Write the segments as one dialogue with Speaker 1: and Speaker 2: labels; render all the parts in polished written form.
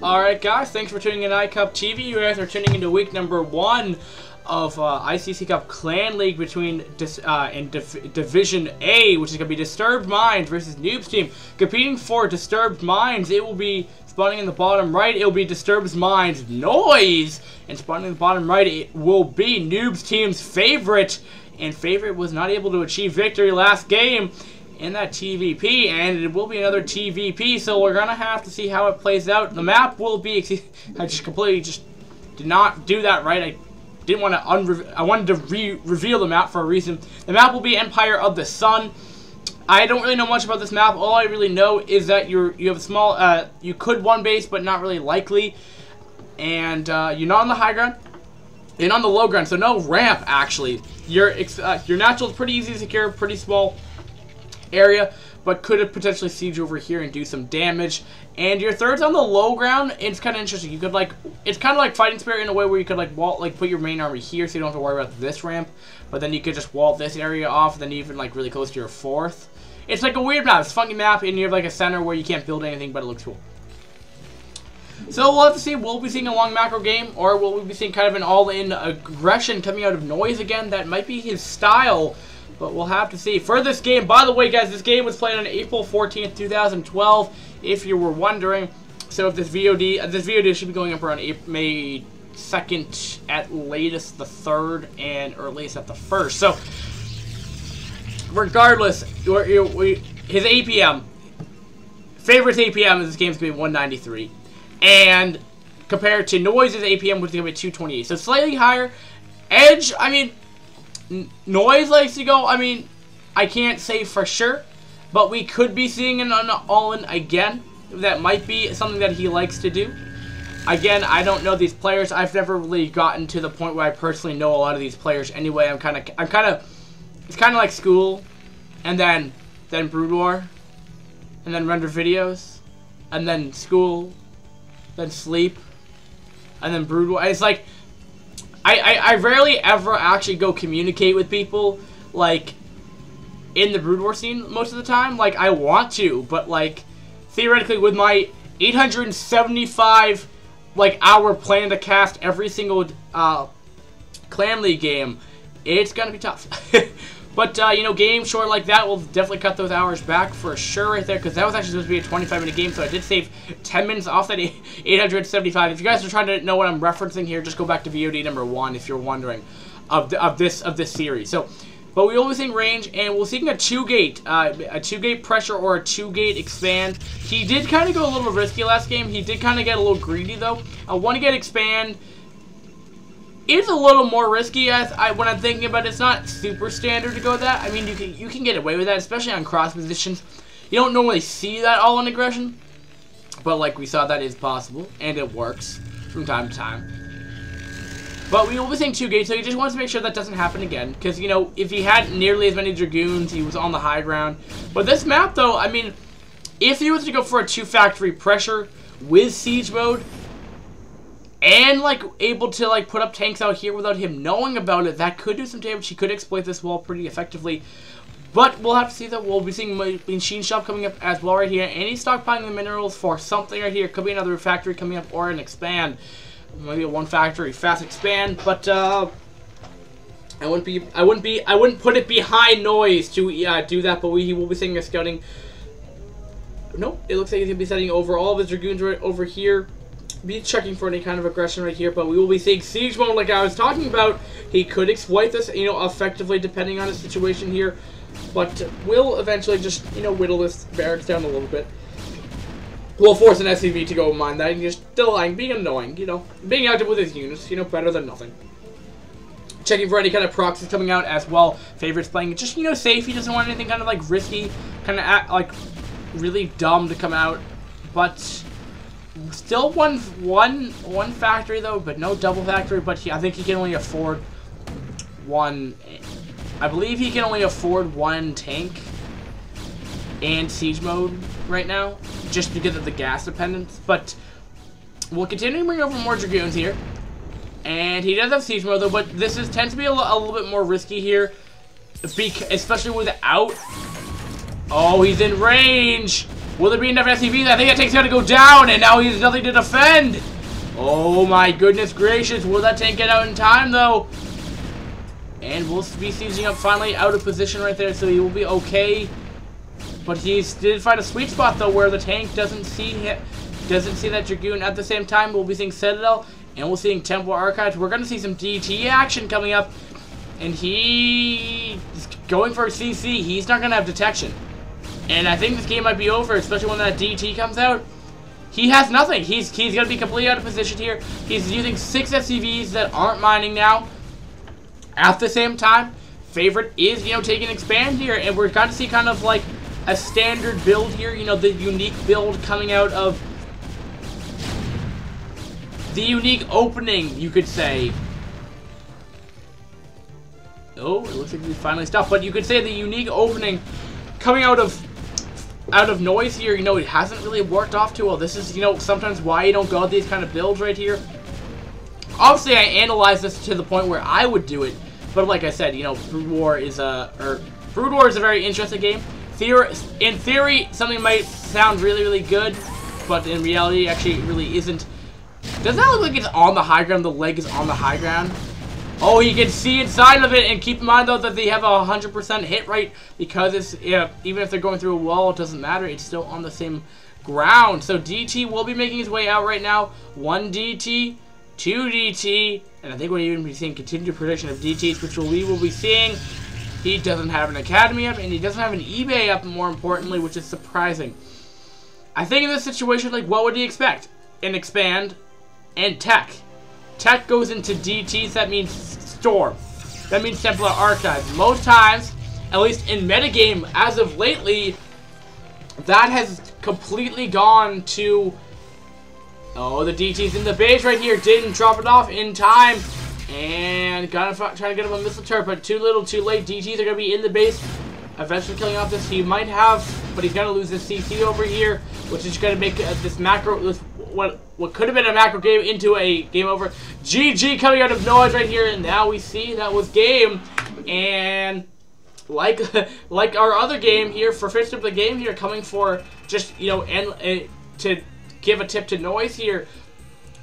Speaker 1: Alright guys, thanks for tuning in iCup TV. You guys are tuning into week number 1 of ICC Cup Clan League between Division A, which is going to be Disturbed Minds versus Noob's team. Competing for Disturbed Minds, it will be spawning in the bottom right, it will be Disturbed Minds Noise. And spawning in the bottom right, it will be Noob's team's Favorite. And Favorite was not able to achieve victory last game in that TVP, and it will be another TVP, so we're gonna have to see how it plays out. The map will be, I just completely did not do that right. I didn't want to I wanted to reveal the map for a reason. The map will be Empire of the Sun. I don't really know much about this map. All I really know is that you have a small, you could one base, but not really likely, and you're not on the high ground. You're on the low ground, so no ramp actually. Your natural is pretty easy to secure, pretty small area, but could have potentially siege over here and do some damage. And your third's on the low ground. It's kind of interesting. You could it's kind of like Fighting Spirit in a way where you could put your main army here, so you don't have to worry about this ramp. But then you could just wall this area off, and then even really close to your fourth. It's like a weird map. It's a funky map, and you have a center where you can't build anything, but it looks cool. So we'll have to see. We'll be seeing a long macro game, or will we be seeing kind of an all-in aggression coming out of Noise again? That might be his style. But we'll have to see. For this game, by the way, guys, this game was played on April 14th, 2012, if you were wondering. So if this VOD should be going up around May 2nd, at latest the 3rd, and earliest at the 1st. So, regardless, his APM, Favorite's APM in this game is going to be 193. And compared to Noise's APM, which is going to be 228. So slightly higher. Edge, I mean, Noise likes to go, I can't say for sure, but we could be seeing an all-in again. That might be something that he likes to do. Again, I don't know these players. I've never really gotten to the point where I personally know a lot of these players anyway. it's kind of like school, and then Brood War, and then render videos, and then school, then sleep, and then Brood War. It's like, I rarely ever actually go communicate with people, in the Brood War scene most of the time. I want to, but, theoretically, with my 875, hour plan to cast every single, Clan League game, it's gonna be tough. But, games short like that will definitely cut those hours back for sure right there, because that was actually supposed to be a 25-minute game, so I did save 10 minutes off that 875. If you guys are trying to know what I'm referencing here, just go back to VOD number 1 if you're wondering of this series. So, but we will be seeing range, and we're seeing a 2-gate pressure or a 2-gate expand. He did kind of go a little risky last game. He did kind of get a little greedy though. A 1-gate expand is a little more risky when I'm thinking about it. It's not super standard to go that. You can get away with that, especially on cross positions. You don't normally see that all-in aggression, but we saw, that is possible, and it works from time to time. But we will be seeing 2 gates, so he just wants to make sure that doesn't happen again, because, if he had nearly as many Dragoons, he was on the high ground. But this map, though, if he was to go for a 2-factory pressure with siege mode, and, able to, put up tanks out here without him knowing about it, that could do some damage. He could exploit this wall pretty effectively. But we'll have to see that. We'll be seeing Machine Shop coming up as well right here. And he's stockpiling the minerals for something right here. Could be another factory coming up or an expand. Maybe a 1-factory fast expand. But, I wouldn't put it behind Noise to do that. But he will be seeing a scouting. Nope, it looks like he's going to be setting over all of his Dragoons right over here. Be checking for any kind of aggression right here, but we will be seeing siege mode like I was talking about. He could exploit this, effectively depending on the situation here, but will eventually just, whittle this barracks down a little bit. We'll force an SCV to go mine that and just delaying, being annoying, being active with his units, better than nothing. Checking for any kind of proxies coming out as well. Favorites playing just, safe. He doesn't want anything kind of risky, kind of really dumb to come out, but still one factory though, but no double factory. But I think he can only afford one. I believe he can only afford 1 tank and siege mode right now, just because of the gas dependence. But we'll continue to bring over more Dragoons here, and he does have siege mode though. But this tends to be a little bit more risky here, especially without. Oh, he's in range. Will there be enough SCVs? I think that tank's got to go down, and now he has nothing to defend. Oh my goodness gracious. Will that tank get out in time, though? And we'll be sieging up finally out of position right there, so he will be okay. But he did find a sweet spot, though, where the tank doesn't see that Dragoon. At the same time, we'll be seeing Citadel, and we'll be seeing Temple Archives. We're going to see some DT action coming up. And he is going for a CC. He's not going to have detection. And I think this game might be over, especially when that DT comes out. He has nothing. He's going to be completely out of position here. He's using 6 SCVs that aren't mining now. At the same time, Favorite is, taking expand here. And we're going to see kind of like a standard build here. The unique build coming out of the unique opening, you could say. Oh, it looks like we finally stopped. But you could say the unique opening coming out of NoisE here, it hasn't really worked off too well. This is, sometimes why you don't go with these kind of builds right here. Obviously, I analyzed this to the point where I would do it. But like I said, Brood War is a very interesting game. In theory, something might sound really, really good, but in reality, actually, it really isn't. Does that look like it's on the high ground? The leg is on the high ground. Oh, you can see inside of it, and keep in mind, though, that they have a 100% hit rate, because it's, even if they're going through a wall, it doesn't matter, it's still on the same ground. So DT will be making his way out right now. 1 DT, 2 DT, and I think we'll even be seeing continued prediction of DTs, which we will be seeing. He doesn't have an Academy up, and he doesn't have an eBay up, more importantly, which is surprising. I think in this situation, like, what would he expect? An expand and tech. Tech goes into DTs, that means Storm. That means Templar Archive. Most times, at least in metagame, as of lately, that has completely gone to... Oh, the DT's in the base right here. Didn't drop it off in time. And trying to get him a missile turret, but too little, too late. DTs are going to be in the base. Eventually killing off this. He might have, but he's going to lose this CC over here, which is going to make this macro... What could have been a macro game into a game over. GG coming out of NoisE right here, and now we see that was game. And like our other game here, for fifth of the game here, coming for just to give a tip to NoisE here.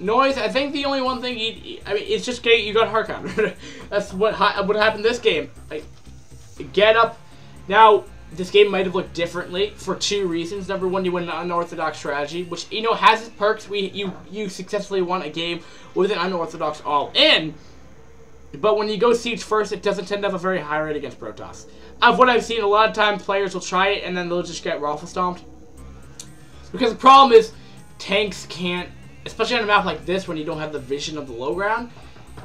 Speaker 1: NoisE, I think the only one thing it's just you got hard counter. That's what happened this game. Get up now. This game might have looked differently for 2 reasons. Number one, you win an unorthodox strategy, which, has its perks. You successfully won a game with an unorthodox all-in. But when you go siege first, it doesn't tend to have a very high rate against Protoss. Of what I've seen, a lot of times players will try it, and then they'll just get raffle stomped. Because the problem is, tanks can't, especially on a map like this, when you don't have the vision of the low ground,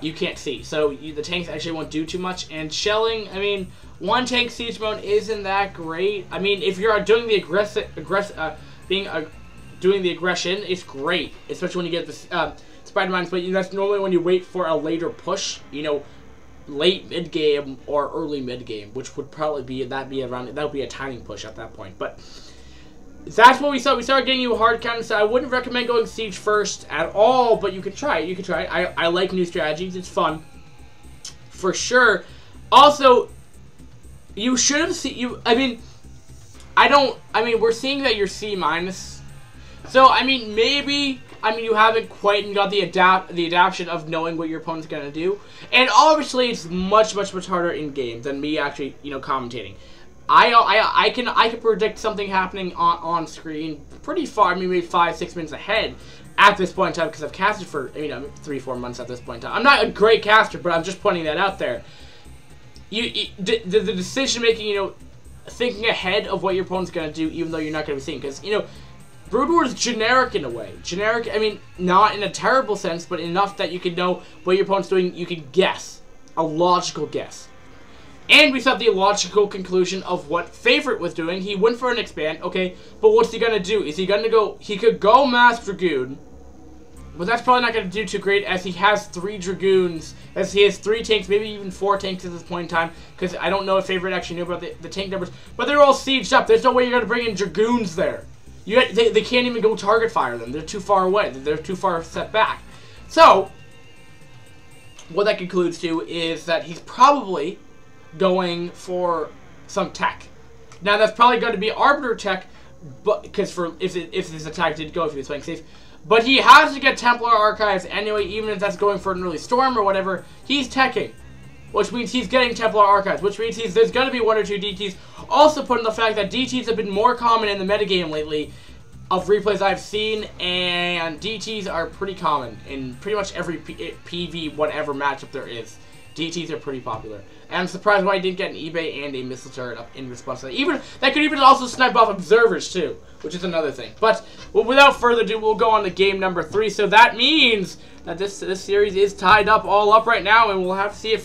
Speaker 1: you can't see. So the tanks actually won't do too much. And shelling, one tank siege mode isn't that great. If you're doing the doing the aggression, it's great, especially when you get the spider mines. But that's normally when you wait for a later push, late mid game or early mid game, which would probably be that would be a timing push at that point. But that's what we saw. We started getting you a hard counter, so I wouldn't recommend going siege first at all. But you could try it. You could try it. I like new strategies. It's fun, for sure. Also, you should have seen we're seeing that you're C-. So, maybe, you haven't quite got the adaptation of knowing what your opponent's going to do. And obviously, it's much, much, much harder in game than me actually, commentating. I can predict something happening on screen pretty far, maybe 5-6 minutes ahead at this point in time, because I've casted for, 3-4 months at this point in time. I'm not a great caster, but I'm just pointing that out there. The decision making, thinking ahead of what your opponent's going to do, even though you're not going to be seeing. Because, Brood War is generic in a way. Generic, not in a terrible sense, but enough that you can know what your opponent's doing. You can guess. A logical guess. And we saw the logical conclusion of what Favorite was doing. He went for an expand, okay, but what's he going to do? Is he going to go... He could go Mass Dragoon, but that's probably not going to do too great, as he has 3 Dragoons, as he has 3 tanks, maybe even 4 tanks at this point in time, because I don't know if Favorite actually knew about the tank numbers, but they're all sieged up. There's no way you're going to bring in Dragoons there. They can't even go target fire them. They're too far away. They're too far set back. So, what that concludes to is that he's probably going for some tech. Now, that's probably going to be Arbiter tech, but because if his attack did go, if he was playing safe. But he has to get Templar Archives anyway, even if that's going for an early Storm or whatever. He's teching, which means he's getting Templar Archives, which means there's going to be 1 or 2 DTs. Also put in the fact that DTs have been more common in the metagame lately of replays I've seen, and DTs are pretty common in pretty much every PV whatever matchup there is. DTs are pretty popular. And I'm surprised why I didn't get an eBay and a missile turret up in response to that. That could even also snipe off observers too, which is another thing. But without further ado, we'll go on to game number 3. So that means that this series is tied up all up right now, and we'll have to see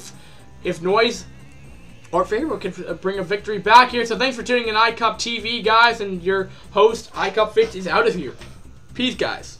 Speaker 1: if Noise or Favorite can bring a victory back here. So thanks for tuning in iCup TV, guys, and your host, iCup Fix, is out of here. Peace, guys.